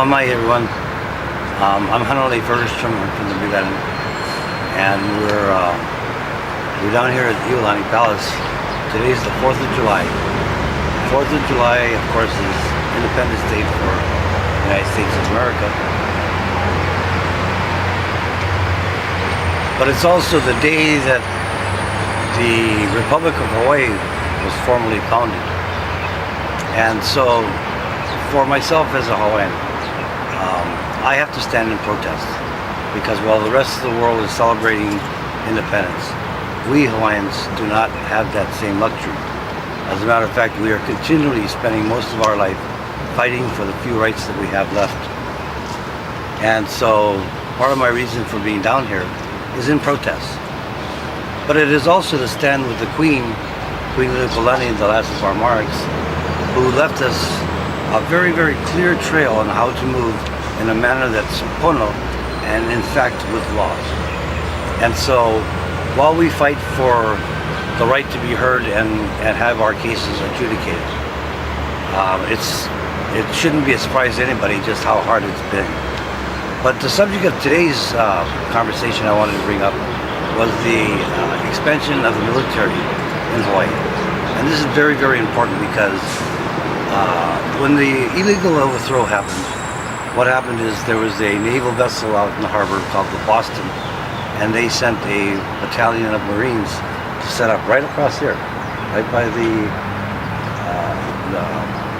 Hi everyone. I'm Hanole first from the Big Island, and we're down here at Iolani Palace. Today's the 4th of July. 4th of July, of course, is Independence Day for the United States of America. But it's also the day that the Republic of Hawaii was formally founded. And so, for myself as a Hawaiian, I have to stand in protest, because while the rest of the world is celebrating independence, we Hawaiians do not have that same luxury. As a matter of fact, we are continually spending most of our life fighting for the few rights that we have left. And so part of my reason for being down here is in protest. But it is also to stand with the Queen Liukalani, the last of our monarchs, who left us a very, very clear trail on how to move in a manner that's pono and in fact with laws. And so while we fight for the right to be heard and have our cases adjudicated, it shouldn't be a surprise to anybody just how hard it's been. But the subject of today's conversation I wanted to bring up was the expansion of the military in Hawaii. And this is very, very important because when the illegal overthrow happened, what happened is there was a naval vessel out in the harbor called the Boston, and they sent a battalion of Marines to set up right across here, right by the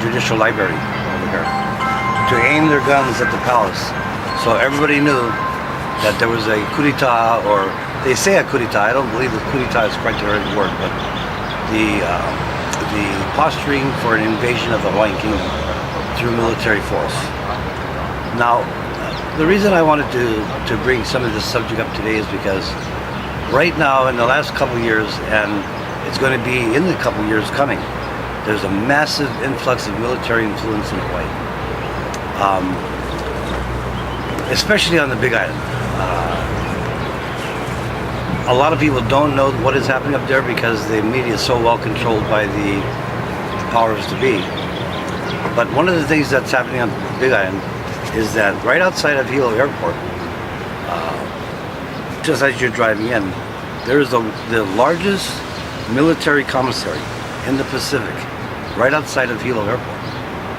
Judicial Library over here, to aim their guns at the palace. So everybody knew that there was a coup d'etat, or they say a coup d'etat. I don't believe that coup d'etat is quite the right word, but the posturing for an invasion of the Hawaiian Kingdom through military force. Now, the reason I wanted to bring some of this subject up today is because right now, in the last couple of years, and it's going to be in the couple of years coming, there's a massive influx of military influence in Hawaii, especially on the Big Island. A lot of people don't know what is happening up there because the media is so well controlled by the powers to be. But one of the things that's happening on the Big Island is that right outside of Hilo Airport, just as you're driving in, there is the largest military commissary in the Pacific, right outside of Hilo Airport,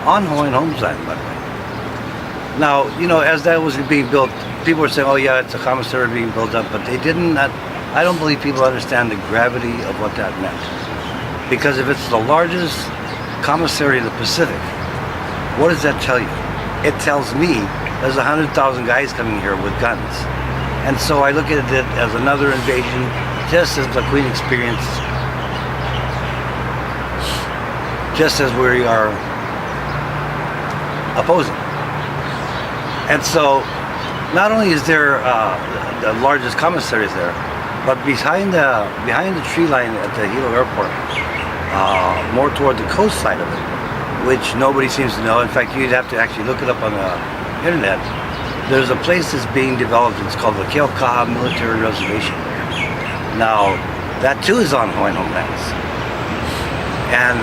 on Hawaiian Homeland, by the way. Now, you know, as that was being built, people were saying, oh yeah, it's a commissary being built up, but they didn't, I don't believe people understand the gravity of what that meant. Because if it's the largest commissary in the Pacific, what does that tell you? It tells me there's 100,000 guys coming here with guns. And so I look at it as another invasion, just as the Queen experienced, just as we are opposing. And so not only is there the largest commissaries there, but behind the tree line at the Hilo Airport, more toward the coast side of it, which nobody seems to know. In fact, you'd have to actually look it up on the internet. There's a place that's being developed. It's called the Keaukaha Military Reservation. Now, that too is on Hawaiian homelands. And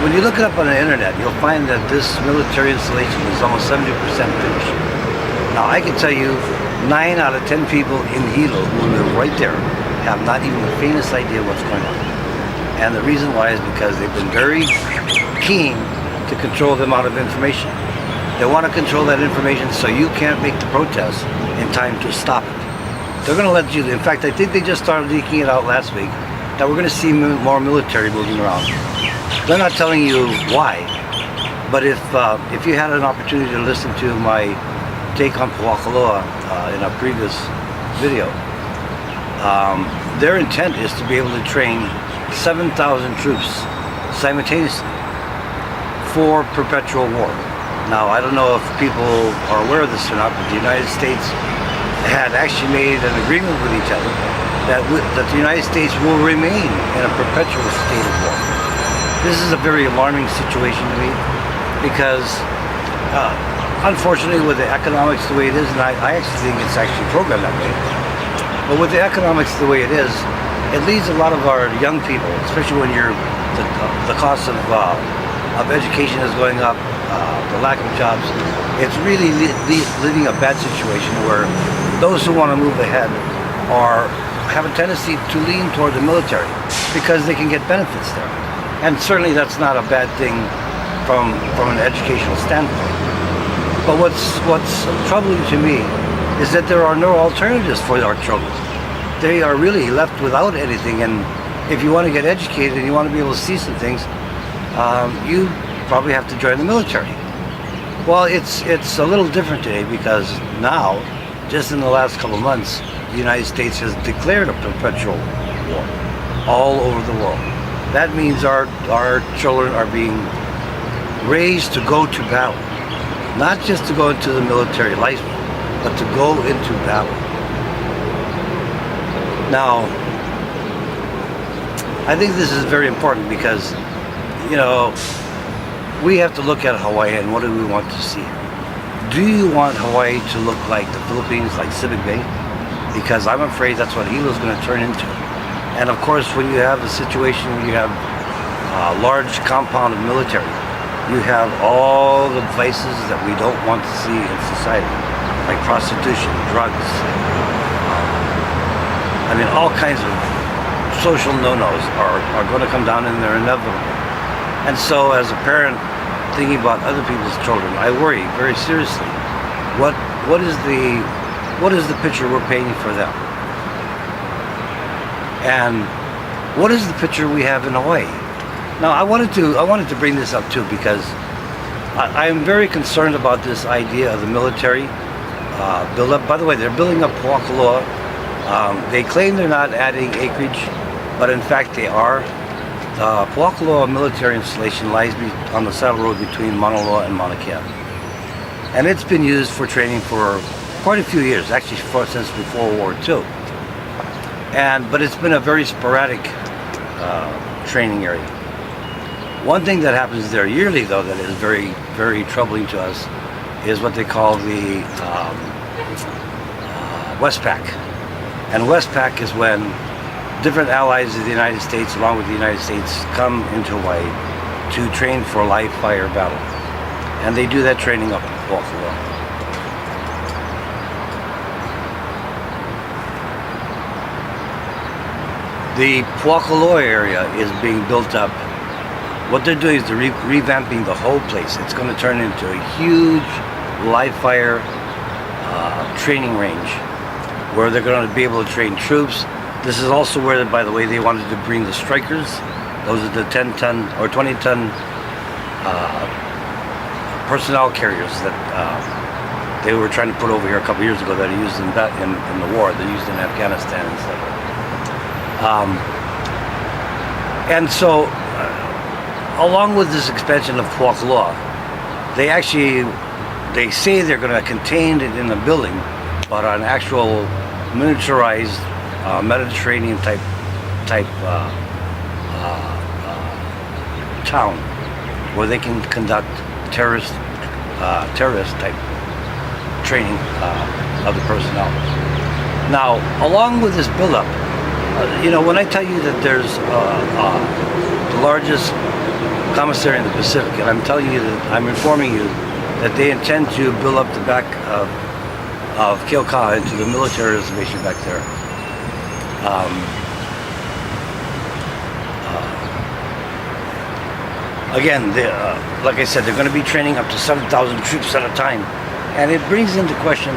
when you look it up on the internet, you'll find that this military installation is almost 70% finished. Now, I can tell you, 9 out of 10 people in Hilo who live right there have not even the faintest idea what's going on. And the reason why is because they've been very keen to control the amount of information. They want to control that information so you can't make the protest in time to stop it. They're going to let you, in fact, I think they just started leaking it out last week, that we're going to see more military moving around. They're not telling you why, but if you had an opportunity to listen to my take on Puakaloa in a previous video, their intent is to be able to train 7,000 troops simultaneously for perpetual war. Now, I don't know if people are aware of this or not, but the United States had actually made an agreement with each other that the United States will remain in a perpetual state of war. This is a very alarming situation to me because, unfortunately, with the economics the way it is, and I actually think it's actually programmed that way, but with the economics the way it is, it leads a lot of our young people, especially when the cost of education is going up, the lack of jobs, it's really leaving a bad situation where those who want to move ahead have a tendency to lean toward the military because they can get benefits there. And certainly that's not a bad thing from an educational standpoint. But what's troubling to me is that there are no alternatives for our children. They are really left without anything, and if you want to get educated and you want to be able to see some things, you probably have to join the military. Well, it's a little different today because now, just in the last couple of months, the United States has declared a perpetual war all over the world. That means our children are being raised to go to battle, not just to go into the military life, but to go into battle. Now, I think this is very important because, you know, we have to look at Hawaii and what do we want to see? Do you want Hawaii to look like the Philippines, like Civic Bay? Because I'm afraid that's what Hilo is going to turn into. And of course, when you have a situation where you have a large compound of military, you have all the vices that we don't want to see in society, like prostitution, drugs, I mean, all kinds of social no-nos are going to come down and they're inevitable. And so as a parent thinking about other people's children, I worry very seriously. What is the picture we're painting for them? And what is the picture we have in Hawaii? Now I wanted to bring this up too because I am very concerned about this idea of the military build-up. By the way, they're building up Puakaloa. They claim they're not adding acreage, but in fact they are. The Puakaloa military installation lies on the saddle road between Mauna Loa and Mauna Kea. And it's been used for training for quite a few years, actually since before World War II. But it's been a very sporadic training area. One thing that happens there yearly, though, that is very, very troubling to us is what they call the Westpac. And Westpac is when different allies of the United States, along with the United States, come into Hawaii to train for live fire battle. And they do that training up in Puakaloa. The Puakaloa area is being built up. What they're doing is they're revamping the whole place. It's going to turn into a huge live fire training range where they're going to be able to train troops. This is also where, by the way, they wanted to bring the strikers. Those are the 10-ton or 20-ton personnel carriers that they were trying to put over here a couple years ago that are used in the war. They're used in Afghanistan and stuff. And so, along with this expansion of Puakaloa, they say they're going to contain it in the building, but an actual miniaturized Mediterranean type town where they can conduct terrorist type training of the personnel. Now, along with this buildup, when I tell you that there's the largest commissary in the Pacific, and I'm informing you that they intend to build up the back of Keokaha into the military reservation back there. Again, like I said, they're going to be training up to 7,000 troops at a time, and it brings into question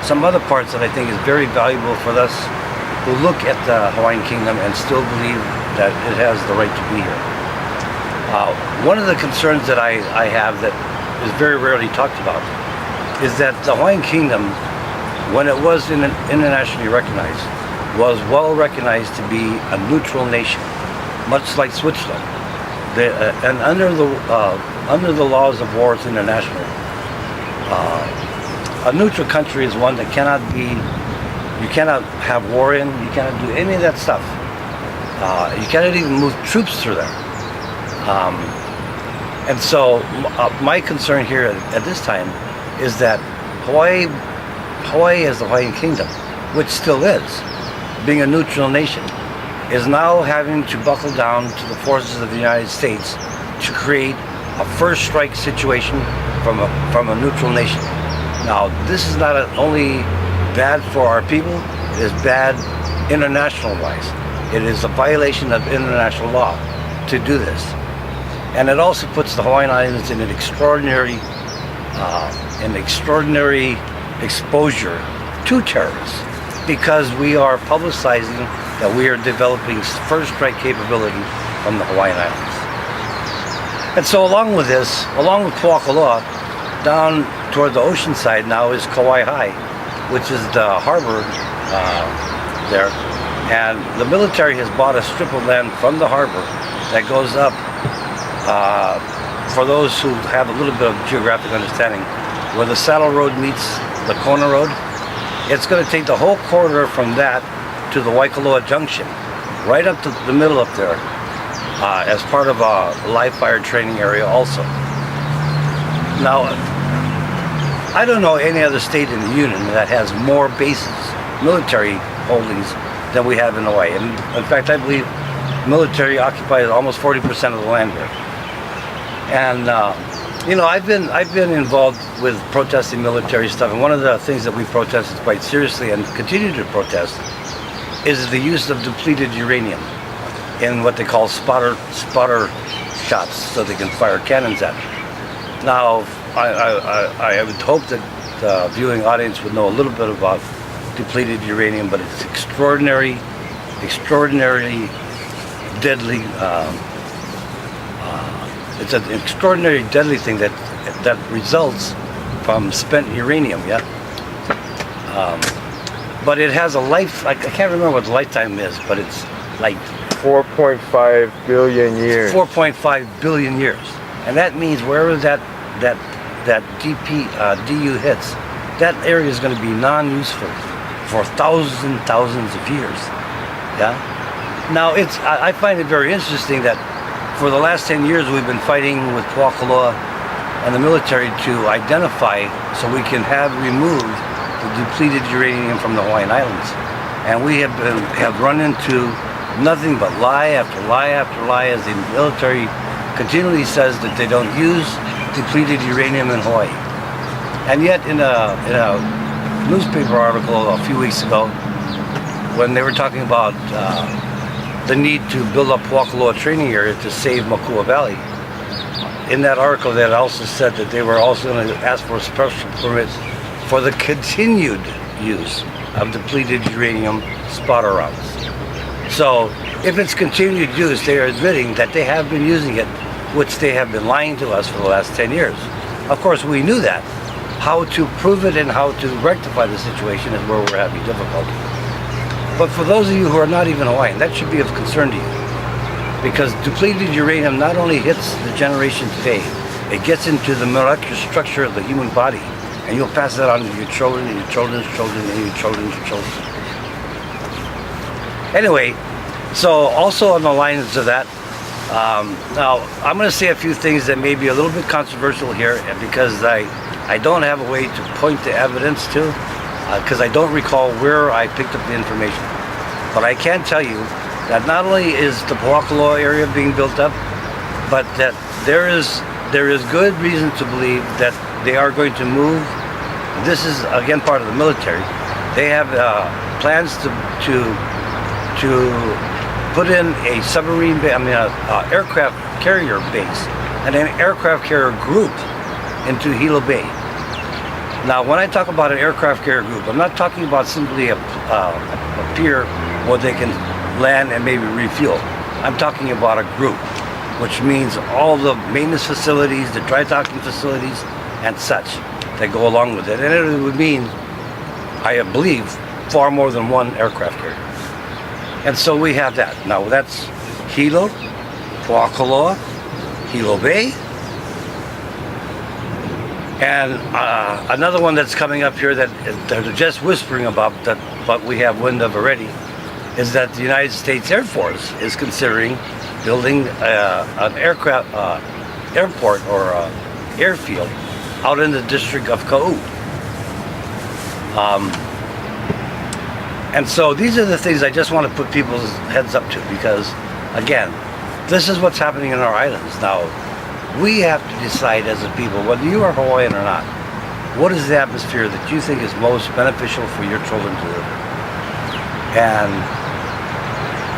some other parts that I think is very valuable for us who look at the Hawaiian Kingdom and still believe that it has the right to be here. One of the concerns that I have that is very rarely talked about is that the Hawaiian Kingdom, when it was internationally recognized, was well recognized to be a neutral nation, much like Switzerland. And under the laws of wars international, a neutral country is one that you cannot have war in, you cannot do any of that stuff. You cannot even move troops through there. And so my concern here at this time is that Hawaii as the Hawaiian Kingdom, which still is, being a neutral nation, is now having to buckle down to the forces of the United States to create a first strike situation from a neutral nation. Now, this is not only bad for our people, it is bad international wise. It is a violation of international law to do this. And it also puts the Hawaiian Islands in an extraordinary exposure to terrorists, because we are publicizing that we are developing first strike capability from the Hawaiian Islands. And so along with this, along with Puakaloa, down toward the ocean side now is Kauai High, which is the harbor there. And the military has bought a strip of land from the harbor that goes up, for those who have a little bit of geographic understanding, where the Saddle Road meets the Kona Road. It's going to take the whole corridor from that to the Waikoloa Junction, right up to the middle up there, as part of a live fire training area also. Now, I don't know any other state in the Union that has more bases, military holdings, than we have in Hawaii. And in fact, I believe military occupies almost 40% of the land here. And you know, I've been involved with protesting military stuff, and one of the things that we protested quite seriously and continue to protest is the use of depleted uranium in what they call spotter shots, so they can fire cannons at it. Now, I would hope that the viewing audience would know a little bit about depleted uranium, but it's extraordinary deadly. It's an extraordinary deadly thing that results from spent uranium. Yeah. But it has a life. I can't remember what the lifetime is, but it's like 4.5 billion years. 4.5 billion years, and that means wherever that DU hits, that area is going to be non-useful for thousands of years. Yeah. Now I find it very interesting that for the last 10 years we've been fighting with Puakaloa and the military to identify so we can have removed the depleted uranium from the Hawaiian Islands, and we have run into nothing but lie after lie after lie, as the military continually says that they don't use depleted uranium in Hawaii. And yet in a newspaper article a few weeks ago, when they were talking about the need to build up Puakaloa training area to save Makua Valley, in that article they had also said that they were also going to ask for a special permit for the continued use of depleted uranium spotter rounds. So if it's continued use, they are admitting that they have been using it, which they have been lying to us for the last 10 years. Of course, we knew that. How to prove it and how to rectify the situation is where we're having difficulty. But for those of you who are not even Hawaiian, that should be of concern to you, because depleted uranium not only hits the generation today, it gets into the molecular structure of the human body, and you'll pass that on to your children and your children's children and your children's children. Anyway, so also on the lines of that, now I'm going to say a few things that may be a little bit controversial here, because I don't have a way to point to evidence to, because I don't recall where I picked up the information. But I can tell you that not only is the Puakaloa area being built up, but that there is good reason to believe that they are going to move. This is again part of the military. They have plans to put in a submarine, aircraft carrier base and an aircraft carrier group into Hilo Bay. Now, when I talk about an aircraft carrier group, I'm not talking about simply a pier where they can land and maybe refuel. I'm talking about a group, which means all the maintenance facilities, the dry docking facilities, and such that go along with it. And it would mean, I believe, far more than one aircraft carrier. And so we have that. Now, that's Hilo, Puakaloa, Hilo Bay, and another one that's coming up here that they're just whispering about, but we have wind of already, is that the United States Air Force is considering building an airport or airfield out in the district of Kau. And so these are the things I just want to put people's heads up to, because again, this is what's happening in our islands. Now, we have to decide as a people, whether you are Hawaiian or not, what is the atmosphere that you think is most beneficial for your children to live in? And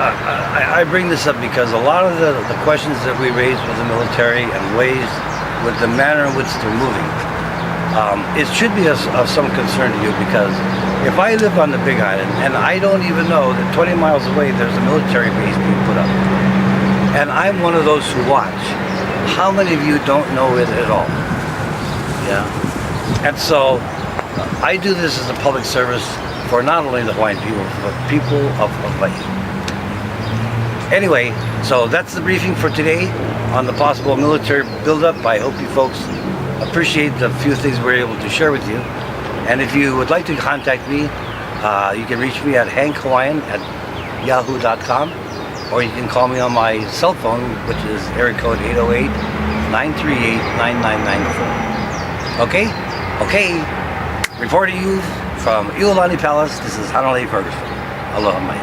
I bring this up because a lot of the questions that we raise with the military and ways with the manner in which they're moving, it should be of some concern to you, because if I live on the Big Island and I don't even know that 20 miles away there's a military base being put up, and I'm one of those who watch, how many of you don't know it at all? Yeah. And so I do this as a public service for not only the Hawaiian people, but people of Hawaii. Anyway, so that's the briefing for today on the possible military buildup. I hope you folks appreciate the few things we're able to share with you. And if you would like to contact me, you can reach me at hankhawaiian@yahoo.com, or you can call me on my cell phone, which is area code 808-938-9994. Okay? Reporting you from Iolani Palace, this is Hanalei Ferguson. Aloha mai.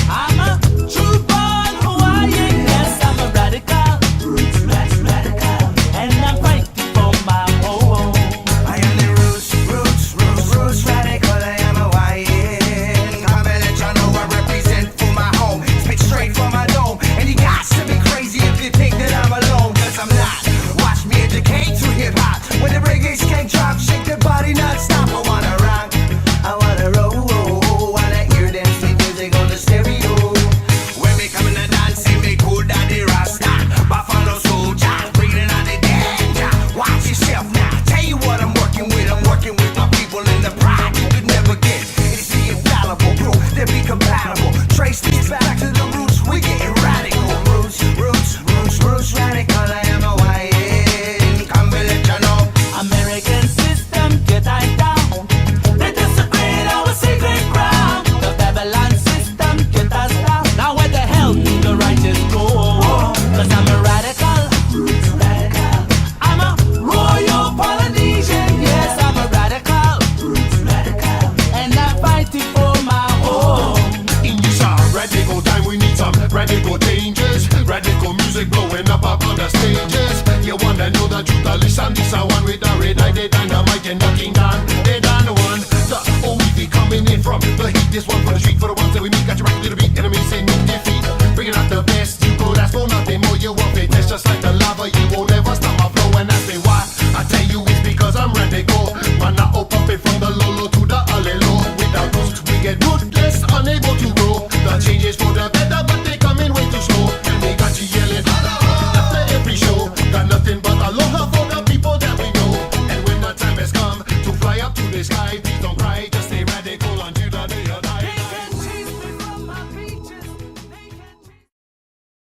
I'm a true born Hawaiian, yes, I'm a radical, and I'm fighting for my home. I am the roots radical, I am Hawaiian. Come and let y'all know I represent for my home. Spit straight from my dome, and you got to be crazy if you think that I'm alone, cause I'm not. Watch me educate through hip-hop. When the reggae skank drop, shake the body non-stop. I wanna rock, I wanna roll, wanna hear them sweet music on the stereo. When me come in the dance, see me cool daddy Rasta, Buffalo soldier, breathing on the danger. Watch yourself now, tell you what I'm working with my people in the pride you could never get. It's the infallible proof, they'll be compatible. Trace these back to the roots, we getting radical. Roots radical, I am Hawaiian. Come and let you know. American system, get I down. They desecrate our sacred ground. The Babylon system, get us down. Now where the hell do the righteous go? Cause I'm a radical. I'm a royal Polynesian, yes, I'm a radical. And I'm fighting for my home. In this radical time we need some radical changes. Radical music blowing up on the stages. You wanna know the truth, listen, this a one with the red eye, the dynamite and the kingdom.